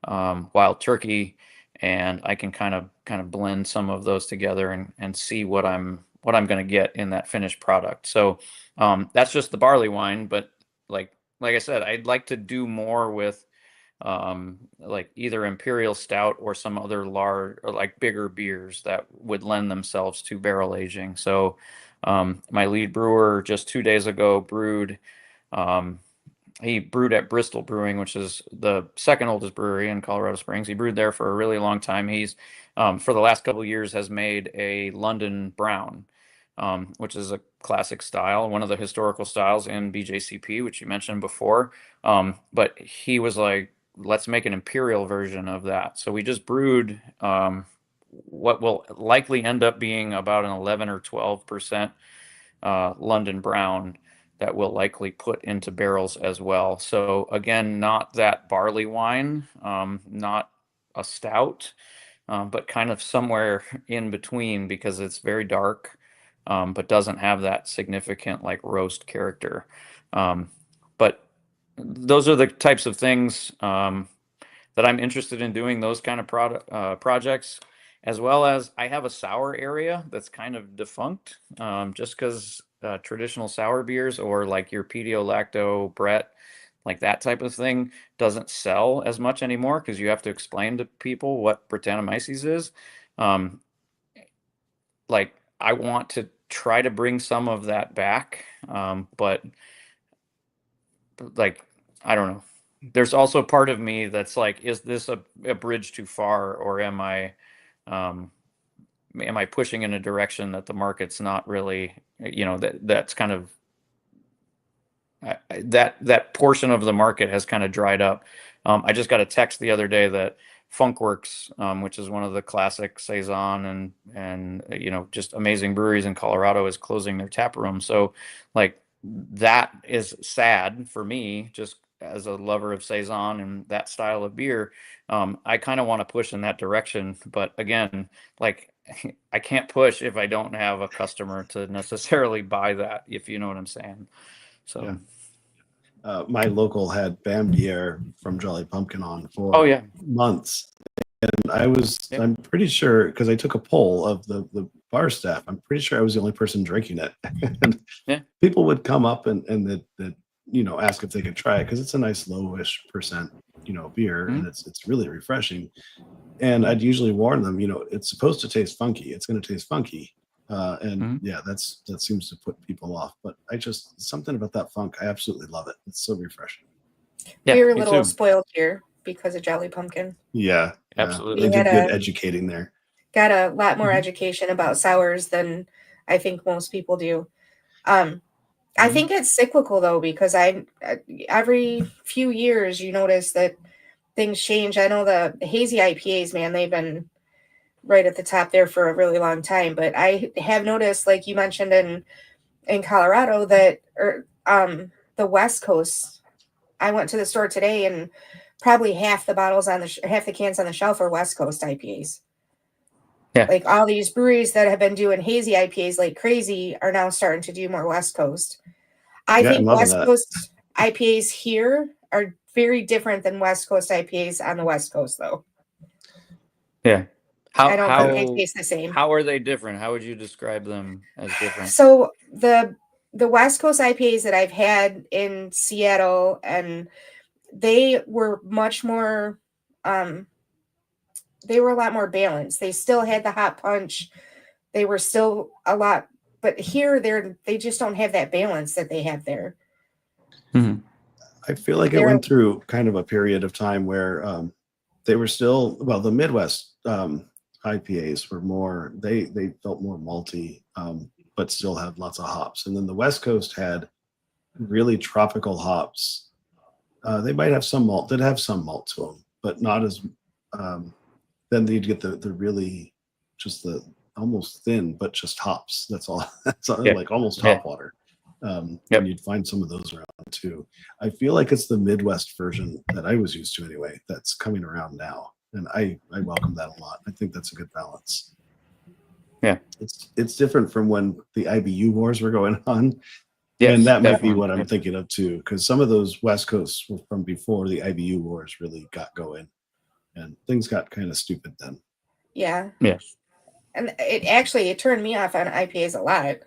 Wild Turkey, and I can kind of blend some of those together and see what I'm going to get in that finished product. So that's just the barley wine, but like I said, I'd like to do more with like either imperial stout or some other large or like bigger beers that would lend themselves to barrel aging. So my lead brewer just 2 days ago brewed. He brewed at Bristol Brewing, which is the second oldest brewery in Colorado Springs. He brewed there for a really long time. He's for the last couple of years has made a London Brown, which is a classic style, one of the historical styles in BJCP, which you mentioned before. But he was like, let's make an imperial version of that. So we just brewed what will likely end up being about an 11 or 12% London Brown that we'll likely put into barrels as well. So again, not that barley wine, not a stout, but kind of somewhere in between because it's very dark, but doesn't have that significant like roast character. But those are the types of things that I'm interested in doing, those kind of projects, as well as I have a sour area that's kind of defunct, just because traditional sour beers or like your pedio lacto Brett, like that type of thing doesn't sell as much anymore because you have to explain to people what Brettanomyces is. Like I want to try to bring some of that back, but like I don't know. There's also part of me that's like, is this a bridge too far, or am I pushing in a direction that the market's not really, that's kind of that portion of the market has kind of dried up. I just got a text the other day that Funkworks, which is one of the classic saison and just amazing breweries in Colorado, is closing their tap room. So like that is sad for me, just as a lover of saison and that style of beer. I kind of want to push in that direction, but again, like I can't push if I don't have a customer to necessarily buy that, if you know what I'm saying. So yeah. My local had Bam Bière from Jolly Pumpkin on for oh yeah, months. And I'm pretty sure, because I took a poll of the bar staff, I'm pretty sure I was the only person drinking it. And yeah, people would come up and that ask if they could try it because it's a nice lowish percent, beer, and it's really refreshing. And I'd usually warn them, it's supposed to taste funky. It's going to taste funky. Yeah, that seems to put people off. But something about that funk, I absolutely love it. It's so refreshing. yeah, We were a me little too. spoiled here because of Jolly Pumpkin. Yeah, Absolutely. They did good educating there. Got a lot more education about sours than I think most people do. I think it's cyclical though, because every few years you notice that things change. I know the hazy IPAs, man, they've been right at the top there for a really long time. But I have noticed, like you mentioned in Colorado, that the West Coast. I went to the store today, and probably half the cans on the shelf are West Coast IPAs. Yeah. Like all these breweries that have been doing hazy IPAs like crazy are now starting to do more West Coast. I think West Coast IPAs here are very different than West Coast IPAs on the West Coast, though. Yeah. I don't think they taste the same. How are they different? How would you describe them as different? So the West Coast IPAs that I've had in Seattle, and they were much more they were a lot more balanced. They still had the hot punch. They were still a lot, but here they just don't have that balance that they have there. Mm-hmm. I feel like it went through kind of a period of time where they were still, the Midwest IPAs were more, they felt more malty, but still had lots of hops. And then the West Coast had really tropical hops. They might have some malt, have some malt to them, but not as, then you'd get the really, just the almost thin, but just hops. That's all. That's like almost hop water. And you'd find some of those around too. I feel like it's the Midwest version that I was used to anyway that's coming around now, and I welcome that a lot. I think that's a good balance. Yeah. It's different from when the IBU wars were going on. Yes, And that might be definitely. what I'm thinking of too, because some of those West Coasts were from before the IBU wars really got going, and things got kind of stupid then. Yeah. Yeah. And it turned me off on IPAs a lot.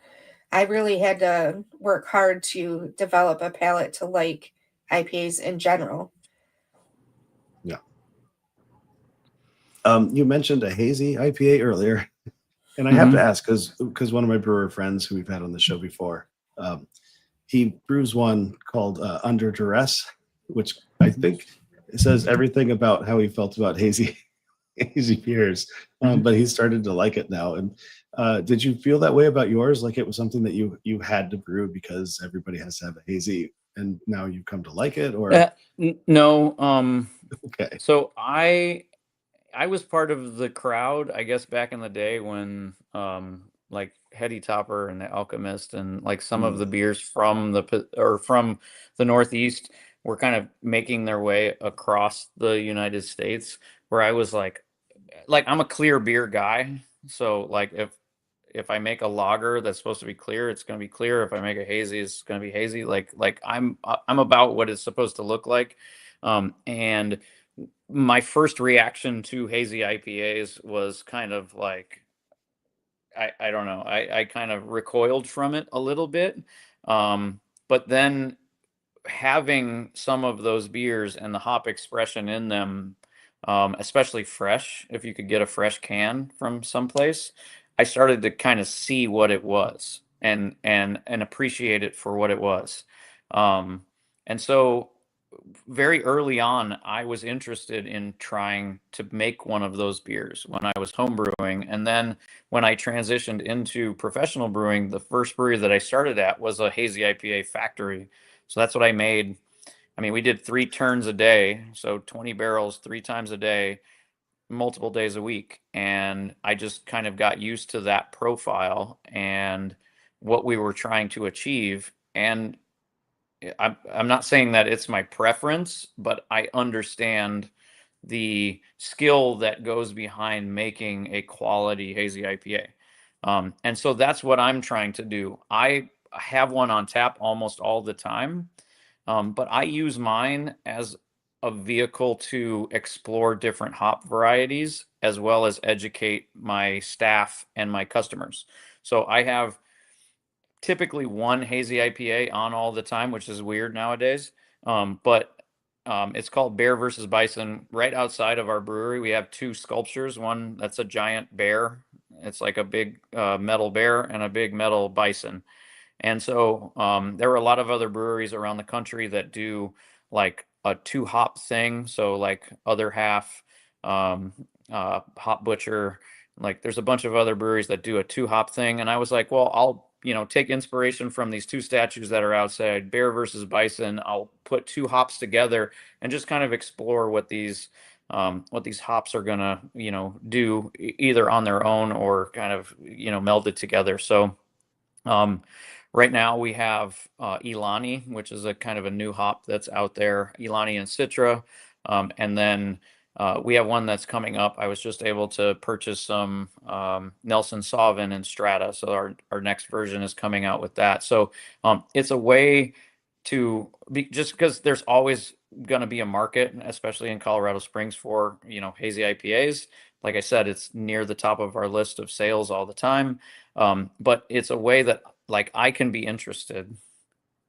I really had to work hard to develop a palate to like IPAs in general. Yeah. You mentioned a hazy IPA earlier, and I have to ask because one of my brewer friends who we've had on the show before, he brews one called Under Duress, which I think says everything about how he felt about hazy beers. But he started to like it now. And did you feel that way about yours? Like it was something that you had to brew because everybody has to have a hazy, and now you've come to like it? Or No. okay. So I was part of the crowd, I guess, back in the day when like Heady Topper and the Alchemist and like some of the beers from the Northeast were kind of making their way across the United States, where I was like I'm a clear beer guy. So like if I make a lager that's supposed to be clear, it's going to be clear. If I make a hazy, it's going to be hazy. Like I'm about what it's supposed to look like. And my first reaction to hazy IPAs was kind of like, I don't know. I kind of recoiled from it a little bit. But then having some of those beers and the hop expression in them, especially fresh, if you could get a fresh can from someplace, I started to kind of see what it was and appreciate it for what it was. And so very early on, I was interested in trying to make one of those beers when I was home brewing. And then when I transitioned into professional brewing, the first brewery that I started at was a hazy IPA factory. So that's what I made. I mean, we did 3 turns a day, so 20 barrels 3 times a day, multiple days a week. And I just kind of got used to that profile and what we were trying to achieve. And I'm not saying that it's my preference, but I understand the skill that goes behind making a quality hazy IPA. And so that's what I'm trying to do. I have one on tap almost all the time, but I use mine as a vehicle to explore different hop varieties as well as educate my staff and my customers. So I have typically one hazy IPA on all the time, which is weird nowadays. But it's called Bear versus Bison. Right outside of our brewery, we have 2 sculptures. One that's a giant bear. It's like a big metal bear and a big metal bison. And so there were a lot of other breweries around the country that do like a 2 hop thing. So like Other Half, Hop Butcher, like there's a bunch of other breweries that do a 2 hop thing. And I was like, well, I'll take inspiration from these 2 statues that are outside, Bear versus Bison. I'll put 2 hops together and just kind of explore what these hops are gonna do either on their own or kind of melded together. So right now we have Ilani, which is a kind of a new hop that's out there, Ilani and Citra. And then we have one that's coming up. I was just able to purchase some Nelson Sauvin and Strata. So our next version is coming out with that. So it's a way to be, just because there's always going to be a market, especially in Colorado Springs, for hazy IPAs. Like I said, it's near the top of our list of sales all the time. But it's a way that like I can be interested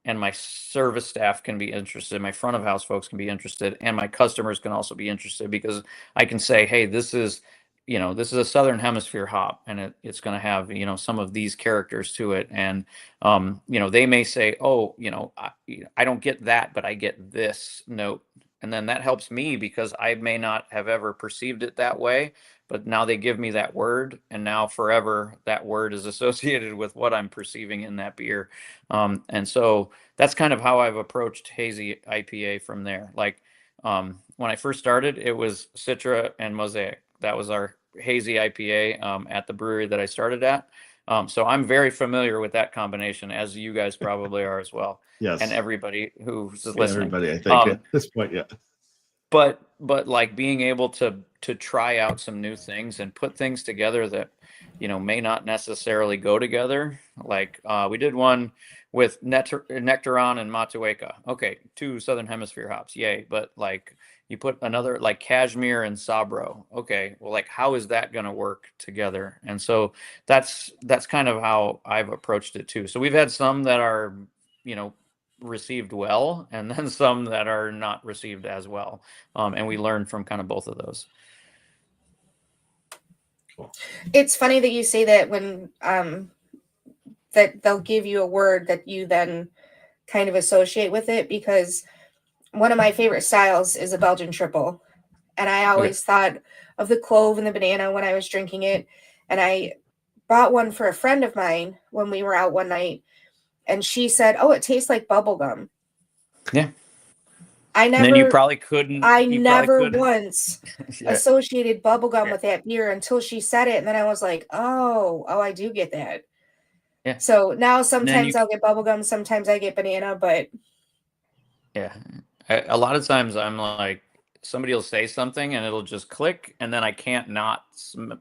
and my service staff can be interested, my front of house folks can be interested, and my customers can also be interested because I can say, hey, this is a Southern Hemisphere hop, and it's going to have some of these characters to it, and they may say, oh, I don't get that, but I get this note, and then that helps me because I may not have ever perceived it that way, but now they give me that word, and now forever that word is associated with what I'm perceiving in that beer. And so that's kind of how I've approached hazy IPA from there. Like when I first started, it was Citra and Mosaic. That was our hazy IPA at the brewery that I started at. So I'm very familiar with that combination, as you guys probably are as well, Yes. and everybody who's Yeah, listening. everybody, I think at this point, yeah. But like being able to try out some new things and put things together that may not necessarily go together. Like we did one with Nectaron and Matueka. Okay, 2 Southern Hemisphere hops, yay! But like you put another like Cashmere and Sabro. Okay, well, like how is that going to work together? And so that's kind of how I've approached it too. So we've had some that are received well, and then some that are not received as well. And we learn from kind of both of those. Cool. It's funny that you say that when that they'll give you a word that you then kind of associate with it, because one of my favorite styles is a Belgian triple. And I always thought of the clove and the banana when I was drinking it. And I bought one for a friend of mine when we were out one night. And she said, "Oh, it tastes like bubble gum." Yeah. I never, and then you probably couldn't. Once associated bubblegum with that beer until she said it. And then I was like, oh, I do get that. Yeah. So now sometimes I'll get bubblegum, sometimes I get banana, but. Yeah. A lot of times I'm like, somebody will say something and it'll just click. And then I can't not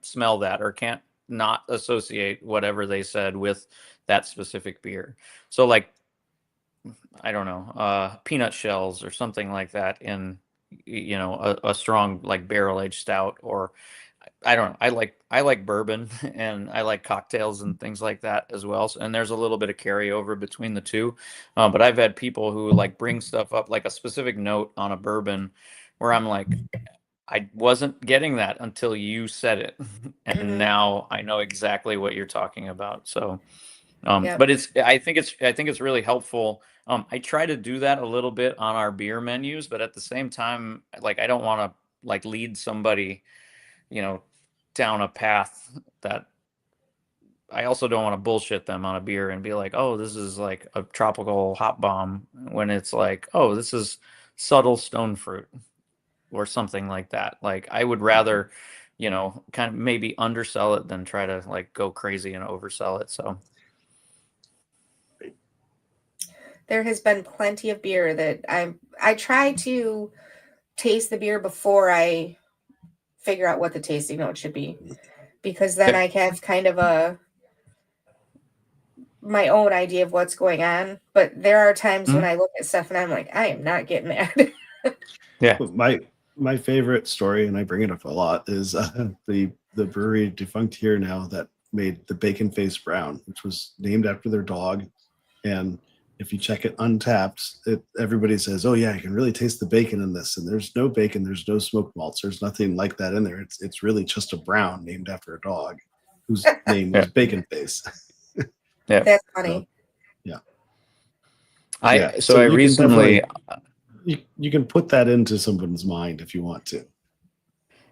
smell that, or can't not associate whatever they said with that specific beer. So like, I don't know, peanut shells or something like that in, a strong like barrel aged stout, or I don't know. I like bourbon and I like cocktails and things like that as well. And there's a little bit of carryover between the two. But I've had people who like bring stuff up, like a specific note on a bourbon, where I'm like, I wasn't getting that until you said it, and now I know exactly what you're talking about. So. But I think it's really helpful. I try to do that a little bit on our beer menus, but at the same time, like I don't want to like lead somebody, down a path that I also don't want to bullshit them on a beer and be like, oh, this is like a tropical hop bomb, when it's like, oh, this is subtle stone fruit or something like that. Like I would rather, kind of maybe undersell it than try to like go crazy and oversell it. So. There has been plenty of beer that I try to taste the beer before I figure out what the tasting note should be, because then I have kind of my own idea of what's going on. But there are times when I look at stuff and I'm like, I am not getting that. Yeah. My favorite story, and I bring it up a lot, is the brewery defunct here now that made the Bacon Face Brown, which was named after their dog. And if you check it untapped, everybody says, oh yeah, you can really taste the bacon in this. And there's no bacon, there's no smoked malts, there's nothing like that in there. It's really just a brown named after a dog whose name was Bacon Face. Yeah, that's funny. So, I recently you can put that into someone's mind if you want to.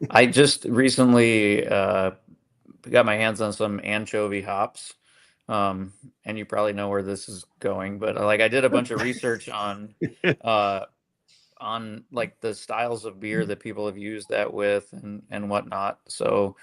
I just recently got my hands on some anchovy hops. And you probably know where this is going, but like I did a bunch of research on like the styles of beer that people have used that with and whatnot. So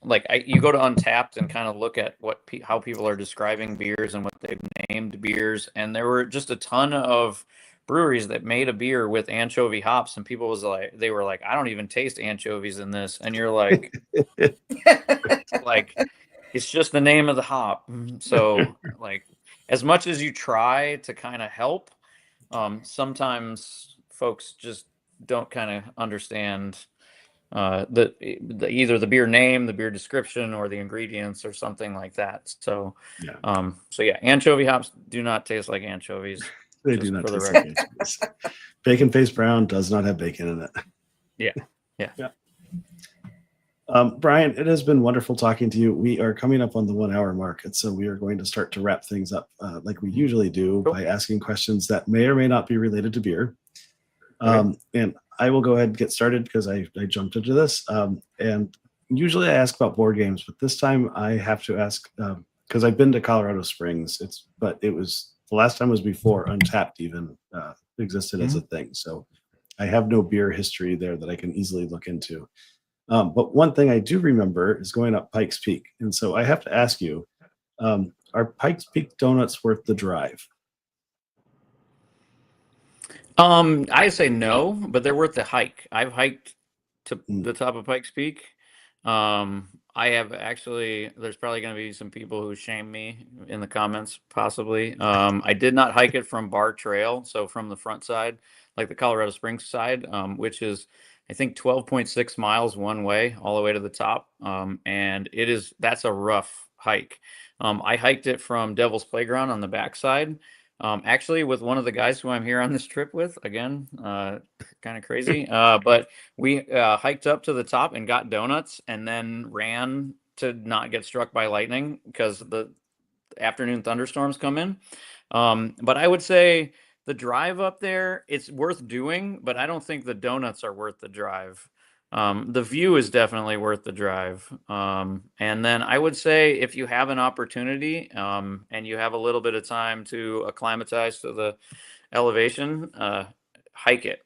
like you go to Untapped and kind of look at how people are describing beers and what they've named beers, and there were just a ton of breweries that made a beer with anchovy hops, and people they were like, I don't even taste anchovies in this, and you're like, like. It's just the name of the hop. So like as much as you try to kind of help, sometimes folks just don't kind of understand either the beer name, the beer description, or the ingredients or something like that. So anchovy hops do not taste like anchovies. They do not taste like anchovies. Bacon Face Brown does not have bacon in it. Yeah. Brian, it has been wonderful talking to you. We are coming up on the 1 hour mark, and so we are going to start to wrap things up like we usually do by asking questions that may or may not be related to beer. And I will go ahead and get started because I jumped into this. And usually I ask about board games, but this time I have to ask because I've been to Colorado Springs. But it was the last time was before Untapped even existed as a thing. So I have no beer history there that I can easily look into. But one thing I do remember is going up Pikes Peak. And so I have to ask you, are Pikes Peak donuts worth the drive? I say no, but they're worth the hike. I've hiked to Mm. the top of Pikes Peak. I have actually, there's probably going to be some people who shame me in the comments, possibly. I did not hike it from Bar Trail, so from the front side, like the Colorado Springs side, which is, I think, 12.6 miles one way, all the way to the top. And that's a rough hike. I hiked it from Devil's Playground on the backside. Actually, with one of the guys who I'm here on this trip with, again, kind of crazy. But we hiked up to the top and got donuts and then ran to not get struck by lightning because the afternoon thunderstorms come in. But I would say the drive up there, it's worth doing, but I don't think the donuts are worth the drive. The view is definitely worth the drive. And then I would say if you have an opportunity and you have a little bit of time to acclimatize to the elevation, hike it.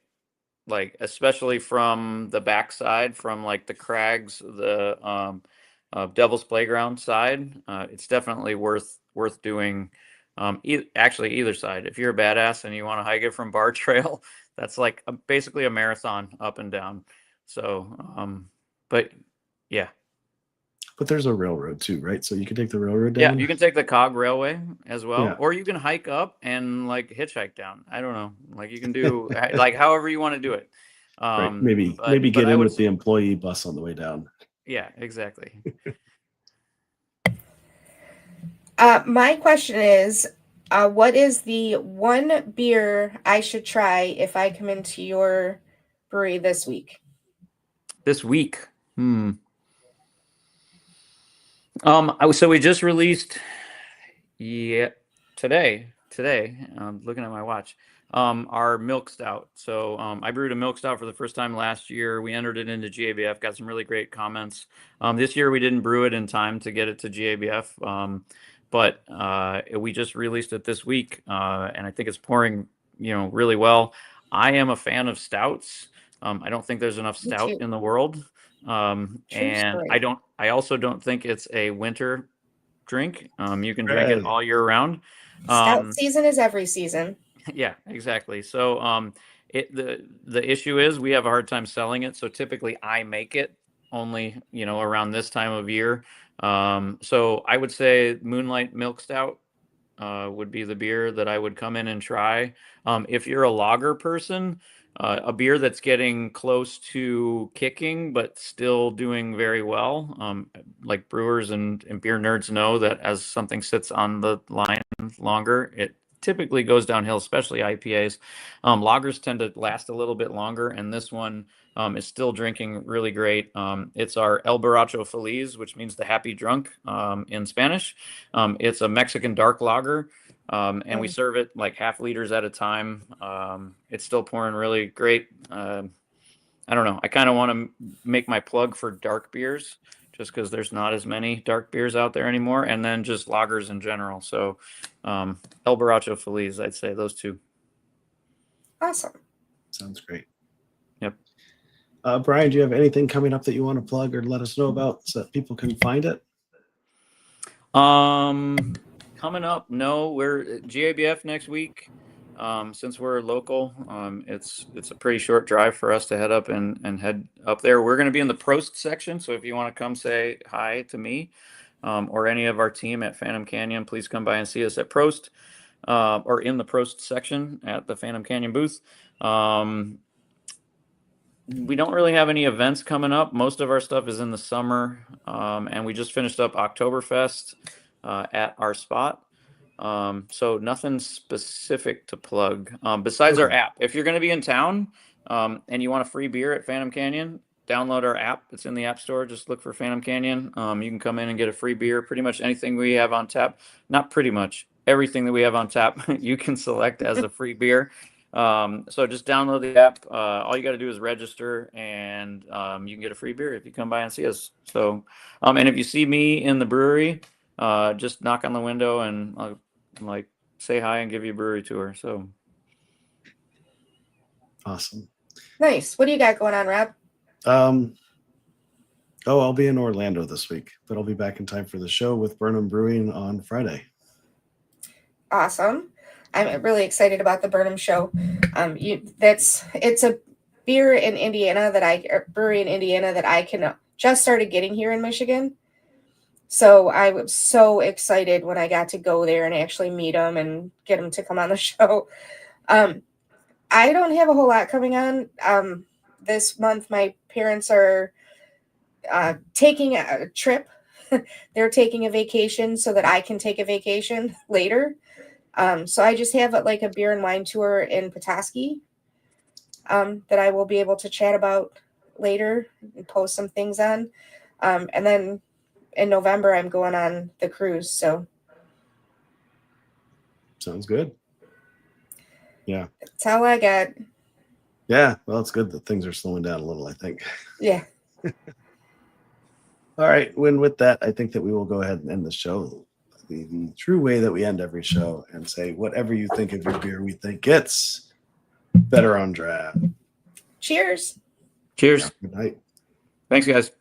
Like especially from the backside, from like the crags, the Devil's Playground side, it's definitely worth doing. Actually, either side. If you're a badass and you want to hike it from Bar Trail, that's like basically a marathon up and down. So, but yeah, But there's a railroad too, right? So you can take the railroad yeah, down. you can take the Cog Railway as well, Yeah. or you can hike up and like hitchhike down. I don't know, like you can do like however you want to do it. Right. Maybe But get I in would with the employee bus on the way down. yeah, exactly. My question is, what is the one beer I should try if I come into your brewery this week? This week. So we just released, yeah, today, I'm looking at my watch, our milk stout. So I brewed a milk stout for the first time last year. We entered it into GABF, got some really great comments. This year we didn't brew it in time to get it to GABF, but we just released it this week, and I think it's pouring, really well. I am a fan of stouts. I don't think there's enough Me stout too. in the world. True And story. I also don't think it's a winter drink. You can drink it Right. all year round. Stout Um, season is every season. yeah, exactly. So the issue is we have a hard time selling it. So typically I make it only, around this time of year. So I would say Moonlight Milk Stout would be the beer that I would come in and try. If you're a lager person, a beer that's getting close to kicking but still doing very well, like brewers and beer nerds know that as something sits on the line longer, it typically goes downhill, especially IPAs. Lagers tend to last a little bit longer, and this one is still drinking really great. It's our El Borracho Feliz, which means the happy drunk in Spanish. It's a Mexican dark lager, and we serve it like half liters at a time. It's still pouring really great. I don't know. I kind of want to make my plug for dark beers just because there's not as many dark beers out there anymore, and then just lagers in general. So, El Borracho Feliz, I'd say those two. Awesome. Sounds great. Yep. Brian, do you have anything coming up that you want to plug or let us know about so that people can find it? Coming up, no, we're at GABF next week. Since we're local, it's a pretty short drive for us to head up and head up there. We're going to be in the Prost section, so if you want to come say hi to me or any of our team at Phantom Canyon, please come by and see us at Prost or in the Prost section at the Phantom Canyon booth. We don't really have any events coming up. Most of our stuff is in the summer, and we just finished up Oktoberfest at our spot. So nothing specific to plug besides our app. If you're going to be in town and you want a free beer at Phantom Canyon, download our app. It's in the App Store. Just look for Phantom Canyon. You can come in and get a free beer. Pretty much anything we have on tap. Not pretty much. Everything that we have on tap, you can select as a free beer. So just download the app. All you got to do is register, and you can get a free beer if you come by and see us. So, and if you see me in the brewery, just knock on the window and like say hi and give you a brewery tour. So Awesome. Nice. What do you got going on, Rob? Oh, I'll be in Orlando this week, but I'll be back in time for the show with Burnham Brewing on Friday. Awesome. I'm really excited about the Burnham show. It's a beer in Indiana brewery in Indiana that I can just started getting here in Michigan. So I was so excited when I got to go there and actually meet them and get them to come on the show. I don't have a whole lot coming on this month. My parents are taking a trip. They're taking a vacation so that I can take a vacation later. So I just have like a beer and wine tour in Petoskey that I will be able to chat about later and post some things on. And then in November, I'm going on the cruise. So Sounds good. Yeah. that's all I got. Yeah. Well, it's good that things are slowing down a little, I think. Yeah. All right. With that, I think that we will go ahead and end the show the true way that we end every show and say, whatever you think of your beer, we think it's better on draft. Cheers. Cheers. Good night. Thanks, guys.